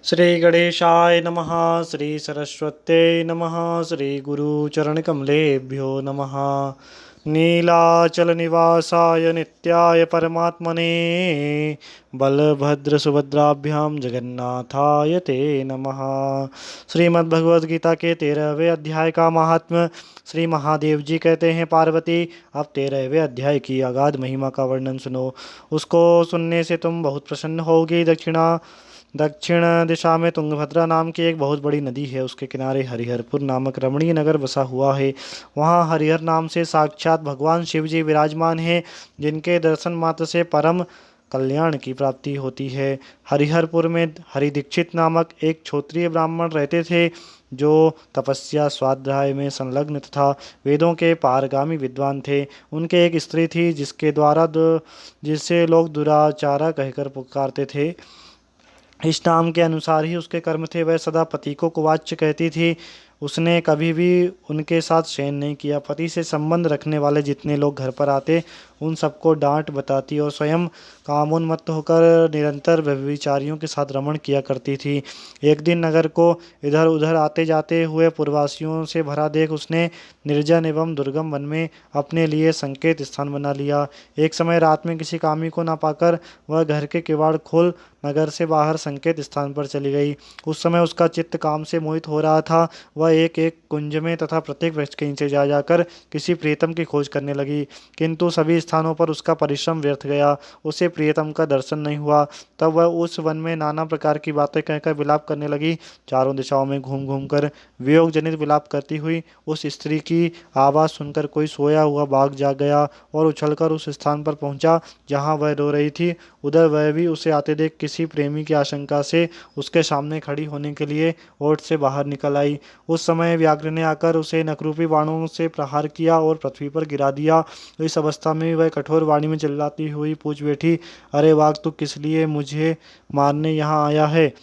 श्री गणेशाय नमः। श्री सरस्वत्यै नमः। श्री गुरुचरणकमलेभ्यो नमः। नीलाचलनिवासाय नित्याय परमात्मने बलभद्रसुभद्राभ्यां जगन्नाथाय ते नमः। श्रीमद्भगवद गीता के 13वें अध्याय का महात्म्य। श्री महादेव जी कहते हैं, पार्वती अब 13वें अध्याय की अगाध महिमा का वर्णन सुनो। उसको सुनने से तुम बहुत प्रसन्न होगी। दक्षिण दिशा में तुंगभद्रा नाम की एक बहुत बड़ी नदी है। उसके किनारे हरिहरपुर नामक रमणीय नगर बसा हुआ है। वहाँ हरिहर नाम से साक्षात भगवान शिव जी विराजमान हैं, जिनके दर्शन मात्र से परम कल्याण की प्राप्ति होती है। हरिहरपुर में हरिदीक्षित नामक एक क्षत्रिय ब्राह्मण रहते थे, जो तपस्या स्वाध्याय में संलग्न तथा वेदों के पारगामी विद्वान थे। उनके एक स्त्री थी, जिसे लोग दुराचारा कहकर पुकारते थे। इस नाम के अनुसार ही उसके कर्म थे। वह सदा पति को कुवाच्य कहती थी। उसने कभी भी उनके साथ शयन नहीं किया। पति से संबंध रखने वाले जितने लोग घर पर आते, उन सबको डांट बताती और स्वयं कामोन्मत्त होकर निरंतर व्यभिचारियों के साथ रमण किया करती थी। एक दिन नगर को इधर उधर आते जाते हुए पुरवासियों से भरा देख उसने निर्जन एवं दुर्गम वन में अपने लिए संकेत स्थान बना लिया। एक समय रात में किसी कामी को न पाकर वह घर के किवाड़ खोल नगर से बाहर संकेत स्थान पर चली गई। उस समय उसका चित्त काम से मोहित हो रहा था। वह एक एक कुंज में तथा प्रत्येक वृक्ष के नीचे जा जाकर किसी प्रियतम की खोज करने लगी, किंतु सभी स्थानों पर उसका परिश्रम व्यर्थ गया। उसे प्रियतम का दर्शन नहीं हुआ। तब वह उस वन में नाना प्रकार की बातें कहकर विलाप करने लगी। चारों दिशाओं में घूम घूम कर वियोग जनित विलाप करती हुई उस स्त्री की आवाज़ सुनकर कोई सोया हुआ बाघ जाग गया और उछलकर उस स्थान पर पहुंचा जहां वह रो रही थी। उधर वह भी उसे आते देख किसी प्रेमी की आशंका से उसके सामने खड़ी होने के लिए ओट से बाहर निकल आई। उस समय व्याघ्र ने आकर उसे नखरूपी बाणों से प्रहार किया और पृथ्वी पर गिरा दिया। इस अवस्था में वह कठोर वाणी में चिल्लाती हुई पूछ बैठी, अरे वाघ, तू किस लिए मुझे मारने यहाँ आया है?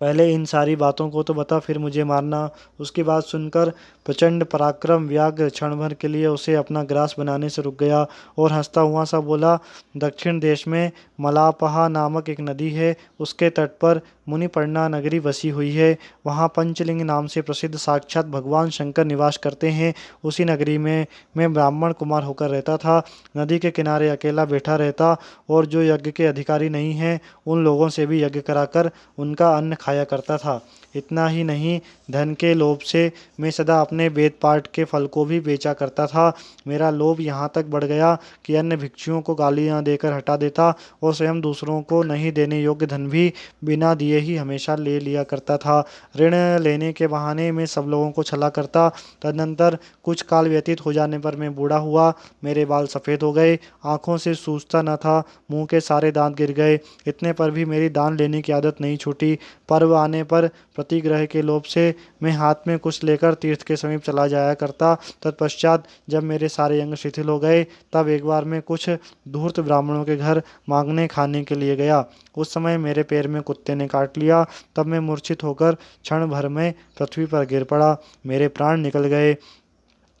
पहले इन सारी बातों को तो बता, फिर मुझे मारना। उसकी बात सुनकर प्रचंड पराक्रम व्याघ्र क्षण भर के लिए उसे अपना ग्रास बनाने से रुक गया और हंसता हुआ सा बोला, दक्षिण देश में मलापहा नामक एक नदी है। उसके तट पर मुनिपर्णा नगरी बसी हुई है। वहाँ पंचलिंग नाम से प्रसिद्ध साक्षात भगवान शंकर निवास करते हैं। उसी नगरी में मैं ब्राह्मण कुमार होकर रहता था। नदी के किनारे अकेला बैठा रहता और जो यज्ञ के अधिकारी नहीं हैं, उन लोगों से भी यज्ञ कराकर उनका अन्न खाया करता था। इतना ही नहीं, धन के लोभ से मैं सदा अपने वेद पाठ के फल को भी बेचा करता था। मेरा लोभ यहाँ तक बढ़ गया कि अन्य भिक्षुओं को गालियाँ देकर हटा देता और स्वयं दूसरों को नहीं देने योग्य धन भी बिना दिए ही हमेशा ले लिया करता था। ऋण लेने के बहाने मैं सब लोगों को छला करता। तदनंतर कुछ काल व्यतीत हो जाने पर मैं बूढ़ा हुआ। मेरे बाल सफ़ेद हो गए, आँखों से सूझता न था, मुँह के सारे दांत गिर गए। इतने पर भी मेरी दान लेने की आदत नहीं छूटी। पर्व आने पर प्रतिग्रह के लोभ से मैं हाथ में कुछ लेकर तीर्थ के समीप चला जाया करता। तत्पश्चात जब मेरे सारे अंग शिथिल हो गए, तब एक बार मैं कुछ धूर्त ब्राह्मणों के घर मांगने खाने के लिए गया। उस समय मेरे पैर में कुत्ते ने काट लिया। तब मैं मूर्छित होकर क्षण भर में पृथ्वी पर गिर पड़ा। मेरे प्राण निकल गए।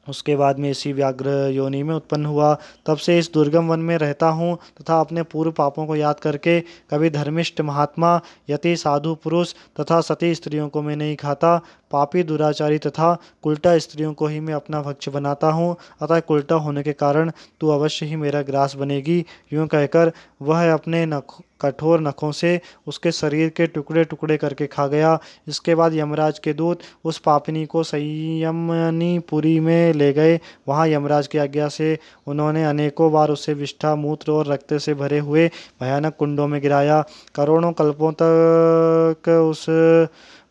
उसके बाद में इसी व्याघ्र योनि में उत्पन्न हुआ। तब से इस दुर्गम वन में रहता हूँ तथा अपने पूर्व पापों को याद करके कभी धर्मिष्ठ महात्मा, यति साधु पुरुष तथा सती स्त्रियों को मैं नहीं खाता। पापी दुराचारी तथा कुल्टा स्त्रियों को ही मैं अपना भक्ष्य बनाता हूँ। अतः कुल्टा होने के कारण तू अवश्य ही मेरा ग्रास बनेगी। यूँ कहकर वह अपने कठोर नखों से उसके शरीर के टुकड़े टुकड़े करके खा गया। इसके बाद यमराज के दूत उस पापिनी को संयमनीपुरी में ले गए। वहाँ यमराज की आज्ञा से उन्होंने अनेकों बार उसे विष्ठा, मूत्र और रक्त से भरे हुए भयानक कुंडों में गिराया। करोड़ों कल्पों तक उस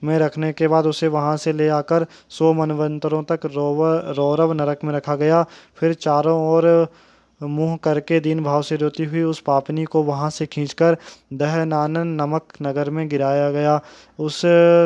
में रखने के बाद उसे वहां से ले आकर 100 मनवंतरों तक रौरव नरक में रखा गया। फिर चारों ओर मुंह करके दीन भाव से रोती हुई उस पापनी को वहां से खींचकर दहनानन नमक नगर में गिराया गया। उस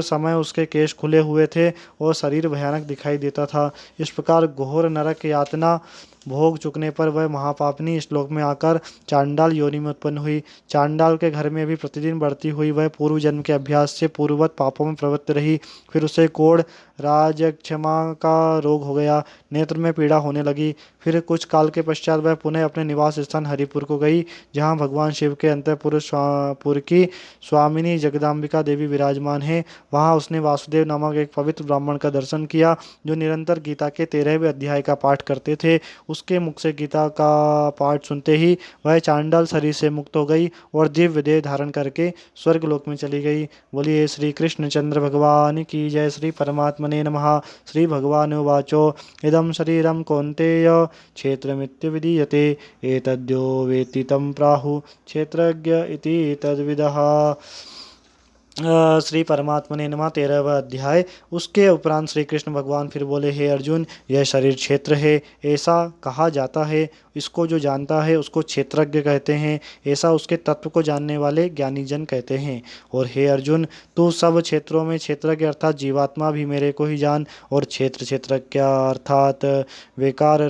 समय उसके केश खुले हुए थे और शरीर भयानक दिखाई देता था। इस प्रकार घोर नरक यातना भोग चुकने पर वह महापापिनी इस लोक में आकर चांडाल योनि में उत्पन्न हुई। चांडाल के घर में भी प्रतिदिन बढ़ती हुई वह पूर्व जन्म के अभ्यास से पूर्ववत पापों में प्रवृत्त रही। फिर उसे कोढ़ राजक्षमा का रोग हो गया, नेत्र में पीड़ा होने लगी। फिर कुछ काल के पश्चात वह पुनः अपने निवास स्थान हरिपुर को गई, जहाँ भगवान शिव के अंतःपुर की स्वामिनी जगदाम्बिका देवी विराजमान है। वहाँ उसने वासुदेव नामक एक पवित्र ब्राह्मण का दर्शन किया, जो निरंतर गीता के 13वें अध्याय का पाठ करते थे। उसके मुख से गीता का पाठ सुनते ही वह चांडाल शरीर से मुक्त हो गई और दिव्य देह धारण करके स्वर्ग लोक में चली गई। बोलिए श्री कृष्णचंद्र भगवान की जय। श्री परमात्मने नमः। श्री भगवान उवाचो इदं शरीरं कौन्तेय क्षेत्रमित्य विधीयते एतद्यो वेत्ति तं प्राहुः क्षेत्रज्ञ इति तद्विदः। श्री परमात्मा ने नमः। 13वां अध्याय। उसके उपरांत श्री कृष्ण भगवान फिर बोले, हे अर्जुन, यह शरीर क्षेत्र है ऐसा कहा जाता है। इसको जो जानता है उसको क्षेत्रज्ञ कहते हैं, ऐसा उसके तत्व को जानने वाले ज्ञानी जन कहते हैं। और हे अर्जुन, तू सब क्षेत्रों में क्षेत्रज्ञ अर्थात जीवात्मा भी मेरे को ही जान, और क्षेत्रज्ञ अर्थात विकार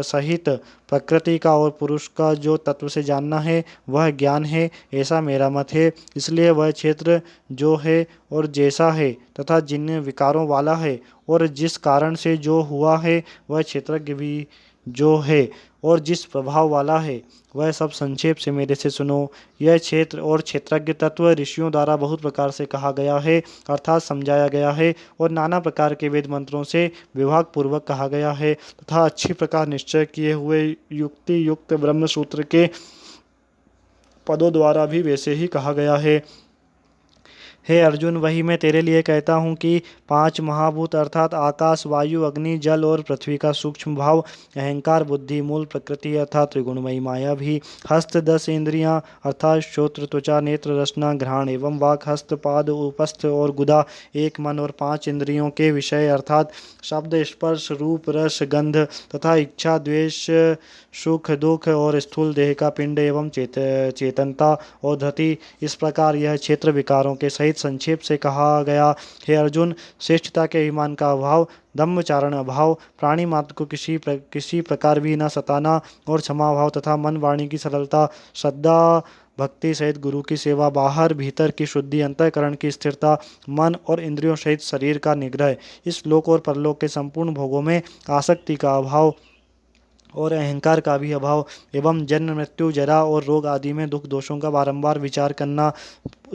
सहित प्रकृति का और पुरुष का जो तत्व से जानना है वह ज्ञान है, ऐसा मेरा मत है। इसलिए वह क्षेत्र जो है और जैसा है तथा जिन विकारों वाला है और जिस कारण से जो हुआ है, वह क्षेत्रज्ञ भी जो है और जिस प्रभाव वाला है, वह सब संक्षेप से मेरे से सुनो। यह क्षेत्र और क्षेत्रज्ञ तत्व ऋषियों द्वारा बहुत प्रकार से कहा गया है, अर्थात समझाया गया है, और नाना प्रकार के वेद मंत्रों से विभाग पूर्वक कहा गया है, तथा अच्छी प्रकार निश्चय किए हुए युक्ति युक्त ब्रह्म सूत्र के पदों द्वारा भी वैसे ही कहा गया है। हे अर्जुन, वही मैं तेरे लिए कहता हूँ कि 5 महाभूत अर्थात आकाश, वायु, अग्नि, जल और पृथ्वी का सूक्ष्म भाव, अहंकार, बुद्धि, मूल प्रकृति अर्थात त्रिगुणमयी माया भी, हस्त 10 इंद्रियाँ अर्थात श्रोत्र, त्वचा, नेत्र, रसना, घ्राण एवं वाक, हस्त, पाद, उपस्थ और गुदा, एक मन और 5 इंद्रियों के विषय अर्थात शब्द, स्पर्श, रूप, रस, गंध तथा इच्छा, द्वेष, सुख, दुख और स्थूल देह का पिंड एवं चेतनता और धृति। इस प्रकार यह क्षेत्र विकारों के सहित संक्षेप से कहा गया। हे अर्जुन, श्रेष्ठता के अभिमान का अभाव, ब्रह्मचारण अभाव, प्राणी मात्र को किसी प्रकार भी न सताना और क्षमा भाव तथा मन वाणी की सरलता, श्रद्धा भक्ति सहित गुरु की सेवा, बाहर भीतर की शुद्धि, अंतःकरण की स्थिरता, मन और इंद्रियों सहित शरीर का निग्रह, इस लोक और परलोक के संपूर्ण भोगों में आसक्ति का अभाव और अहंकार का भी अभाव, एवं जन्म, मृत्यु, जरा और रोग आदि में दुख दोषों का बारंबार विचार करना,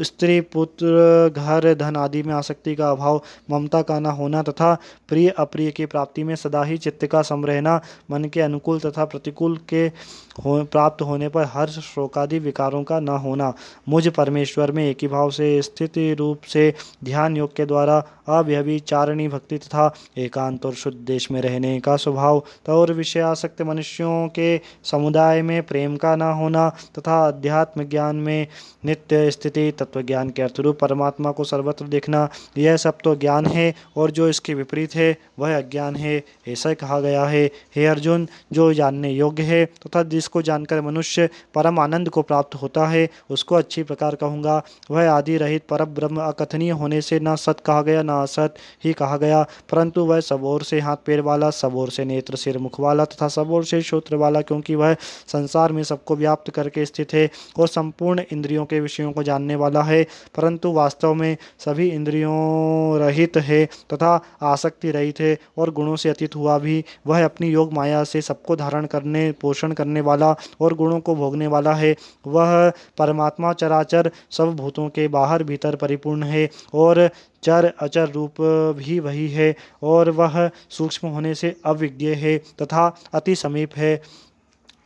स्त्री, पुत्र, घर, धन आदि में आसक्ति का अभाव, ममता का न होना तथा प्रिय अप्रिय की प्राप्ति में सदा ही चित्त का सम रहना, मन के अनुकूल तथा प्रतिकूल के प्राप्त होने पर हर्ष, शोकादि विकारों का न होना, मुझ परमेश्वर में एक ही भाव से स्थिति रूप से ध्यान योग के द्वारा अव्यभिचारिणी भक्ति तथा एकांत और शुद्ध देश में रहने का स्वभाव, और विषयासक्त मनुष्यों के समुदाय में प्रेम का न होना तथा अध्यात्म ज्ञान में नित्य स्थिति, तत्व ज्ञान के अर्थरूप परमात्मा को सर्वत्र देखना, यह सब तो ज्ञान है, और जो इसके विपरीत है वह अज्ञान है, ऐसा कहा गया है। हे अर्जुन, जो जानने योग्य है तथा जिसको जानकर मनुष्य परम आनंद को प्राप्त होता है, उसको अच्छी प्रकार कहूँगा। वह आदि रहित पर ब्रह्म अकथनीय होने से न सत कहा गया न असत ही कहा गया, परंतु वह सब ओर से हाथ पैर वाला, सब ओर से नेत्र सिर मुख वाला तथा सब ओर से श्रोत्र वाला, क्योंकि वह संसार में सबको व्याप्त करके स्थित है और संपूर्ण इंद्रियों के विषयों को जानने वाला है, परंतु वास्तव में सभी इंद्रियों रहित है तथा आसक्ति रहित है और गुणों से अतीत हुआ भी। वह अपनी योग माया से सबको धारण करने, पोषण करने वाला और गुणों को भोगने वाला है। वह परमात्मा चराचर सब भूतों के बाहर भीतर परिपूर्ण है और चर अचर रूप भी वही है, और वह सूक्ष्म होने से अविज्ञेय है तथा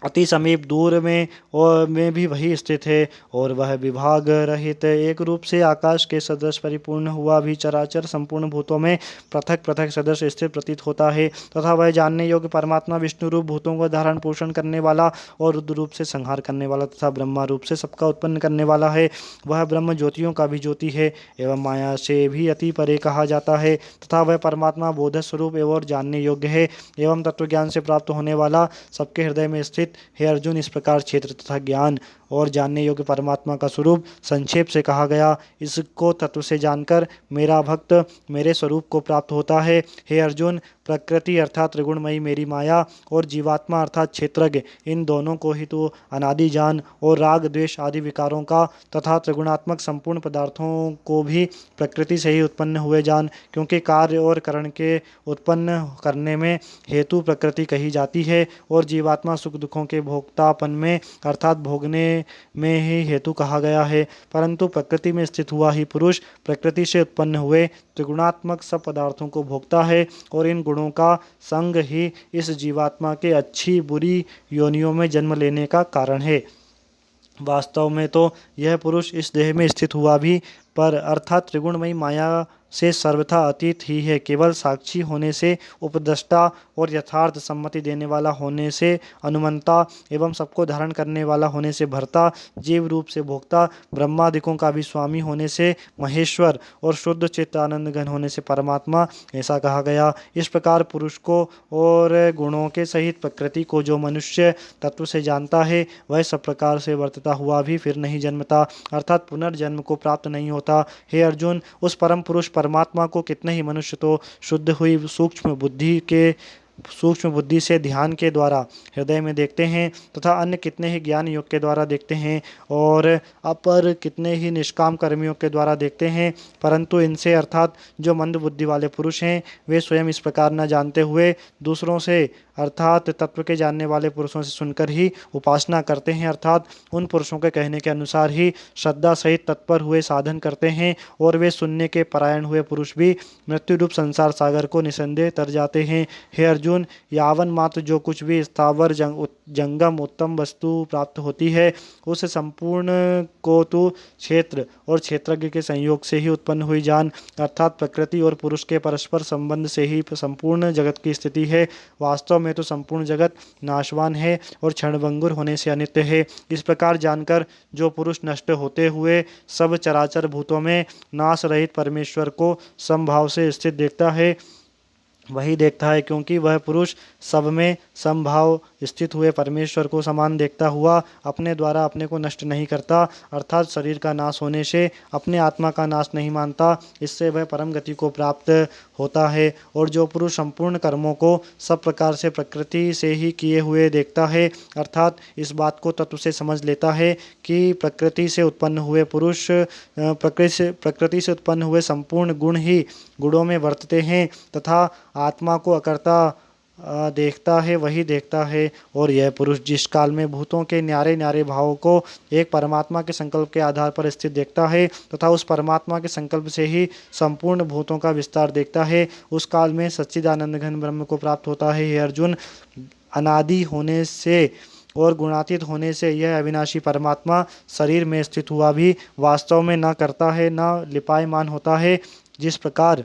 अति समीप दूर में और में भी वही स्थित है, और वह विभाग रहित एक रूप से आकाश के सदृश परिपूर्ण हुआ भी चराचर संपूर्ण भूतों में पृथक पृथक सदृश स्थित प्रतीत होता है, तथा वह जानने योग्य परमात्मा विष्णु रूप भूतों को धारण पोषण करने वाला और रुद्र रूप से संहार करने वाला तथा ब्रह्मा रूप से सबका उत्पन्न करने वाला है। वह ब्रह्म ज्योतियों का भी ज्योति है एवं माया से भी अति परे कहा जाता है, तथा वह परमात्मा बोध स्वरूप एवं जानने योग्य है एवं तत्वज्ञान से प्राप्त होने वाला सबके हृदय में स्थित। हे अर्जुन, इस प्रकार क्षेत्र तथा ज्ञान और जानने योग्य परमात्मा का स्वरूप संक्षेप से कहा गया। इसको तत्व से जानकर मेरा भक्त मेरे स्वरूप को प्राप्त होता है। हे अर्जुन, प्रकृति अर्थात त्रिगुणमयी मेरी माया और जीवात्मा अर्थात क्षेत्रज्ञ, इन दोनों को ही तो अनादि जान और राग द्वेष आदि विकारों का तथा त्रिगुणात्मक संपूर्ण पदार्थों को भी प्रकृति से ही उत्पन्न हुए जान, क्योंकि कार्य और करण के उत्पन्न करने में हेतु प्रकृति कही जाती है और जीवात्मा सुख दुखों के भोक्तापन में अर्थात भोगने में ही हेतु कहा गया है। परंतु प्रकृति में स्थित हुआ ही पुरुष प्रकृति से उत्पन्न हुए त्रिगुणात्मक सब पदार्थों को भोगता है और इन गुणों का संग ही इस जीवात्मा के अच्छी बुरी योनियों में जन्म लेने का कारण है। वास्तव में तो यह पुरुष इस देह में स्थित हुआ भी पर अर्थात त्रिगुणमयी माया से सर्वथा अतीत ही है। केवल साक्षी होने से उपद्रष्टा और यथार्थ सम्मति देने वाला होने से अनुमंता एवं सबको धारण करने वाला होने से भर्ता, जीव रूप से भोक्ता, ब्रह्मादिकों का भी स्वामी होने से महेश्वर और शुद्ध चित्तानंद घन होने से परमात्मा, ऐसा कहा गया। इस प्रकार पुरुष को और गुणों के सहित प्रकृति को जो मनुष्य तत्व से जानता है वह सब प्रकार से वर्तता हुआ भी फिर नहीं जन्मता अर्थात पुनर्जन्म को प्राप्त नहीं होता। हे अर्जुन, उस परम पुरुष परमात्मा को कितने ही मनुष्य तो शुद्ध हुई सूक्ष्म बुद्धि से ध्यान के द्वारा हृदय में देखते हैं तथा अन्य कितने ही ज्ञान योग के द्वारा देखते हैं और अपर कितने ही निष्काम कर्मियों के द्वारा देखते हैं, परंतु इनसे अर्थात जो मंद बुद्धि वाले पुरुष हैं वे स्वयं इस प्रकार न जानते हुए दूसरों से अर्थात तत्व के जानने वाले पुरुषों से सुनकर ही उपासना करते हैं अर्थात उन पुरुषों के कहने के अनुसार ही श्रद्धा सहित तत्पर हुए साधन करते हैं और वे सुनने के परायण हुए पुरुष भी मृत्यु रूप संसार सागर को निसंदेह तर जाते हैं। हे अर्जुन, यावन मात्र जो कुछ भी स्थावर जंगम उत्तम वस्तु प्राप्त होती है उस संपूर्ण को तू क्षेत्र और क्षेत्रज्ञ के संयोग से ही उत्पन्न हुई जान अर्थात प्रकृति और पुरुष के परस्पर संबंध से ही संपूर्ण जगत की स्थिति है। वास्तव में तो संपूर्ण जगत नाशवान है और क्षणभंगुर होने से अनित्य है। इस प्रकार जानकर जो पुरुष नष्ट होते हुए सब चराचर भूतों में नाश रहित परमेश्वर को समभाव से स्थित देखता है वही देखता है, क्योंकि वह पुरुष सब में समभाव स्थित हुए परमेश्वर को समान देखता हुआ अपने द्वारा अपने को नष्ट नहीं करता अर्थात शरीर का नाश होने से अपने आत्मा का नाश नहीं मानता, इससे वह परम गति को प्राप्त होता है। और जो पुरुष संपूर्ण कर्मों को सब प्रकार से प्रकृति से ही किए हुए देखता है अर्थात इस बात को तत्व से समझ लेता है कि प्रकृति से उत्पन्न हुए पुरुष प्रकृति से उत्पन्न हुए संपूर्ण गुण ही गुणों में वर्तते हैं तथा आत्मा को अकर्ता देखता है वही देखता है। और यह पुरुष जिस काल में भूतों के न्यारे न्यारे भावों को एक परमात्मा के संकल्प के आधार पर स्थित देखता है तथा उस परमात्मा के संकल्प से ही संपूर्ण भूतों का विस्तार देखता है, उस काल में सच्चिदानंद घन ब्रह्म को प्राप्त होता है। हे अर्जुन, अनादि होने से और गुणातीत होने से यह अविनाशी परमात्मा शरीर में स्थित हुआ भी वास्तव में न करता है न लिपायमान होता है। जिस प्रकार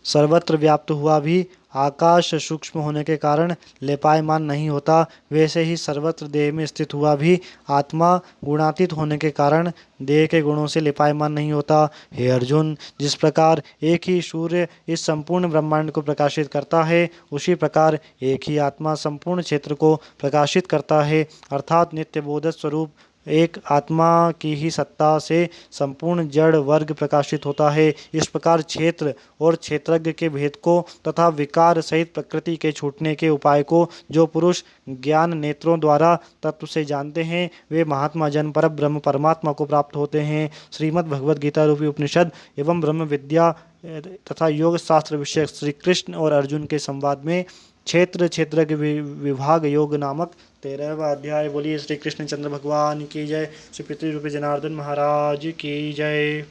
सर्वत्र व्याप्त हुआ भी आकाश सूक्ष्म होने के कारण लेपायमान नहीं होता, वैसे ही सर्वत्र देह में स्थित हुआ भी आत्मा गुणातीत होने के कारण देह के गुणों से लेपायमान नहीं होता। हे अर्जुन, जिस प्रकार एक ही सूर्य इस संपूर्ण ब्रह्मांड को प्रकाशित करता है उसी प्रकार एक ही आत्मा संपूर्ण क्षेत्र को प्रकाशित करता है अर्थात नित्य बोधक स्वरूप एक आत्मा की ही सत्ता से संपूर्ण जड़ वर्ग प्रकाशित होता है। इस प्रकार क्षेत्र और क्षेत्रज्ञ के भेद को तथा विकार सहित प्रकृति के छूटने के उपाय को जो पुरुष ज्ञान नेत्रों द्वारा तत्व से जानते हैं वे महात्मा जन पर ब्रह्म परमात्मा को प्राप्त होते हैं। श्रीमद् भगवद गीता रूपी उपनिषद एवं ब्रह्म विद्या तथा योग शास्त्र विषय श्री कृष्ण और अर्जुन के संवाद में क्षेत्रज्ञ विभाग योग नामक 13वां अध्याय। बोलिए श्री कृष्ण चंद्र भगवान की जय। श्री पितृरूपी जनार्दन महाराज की जय।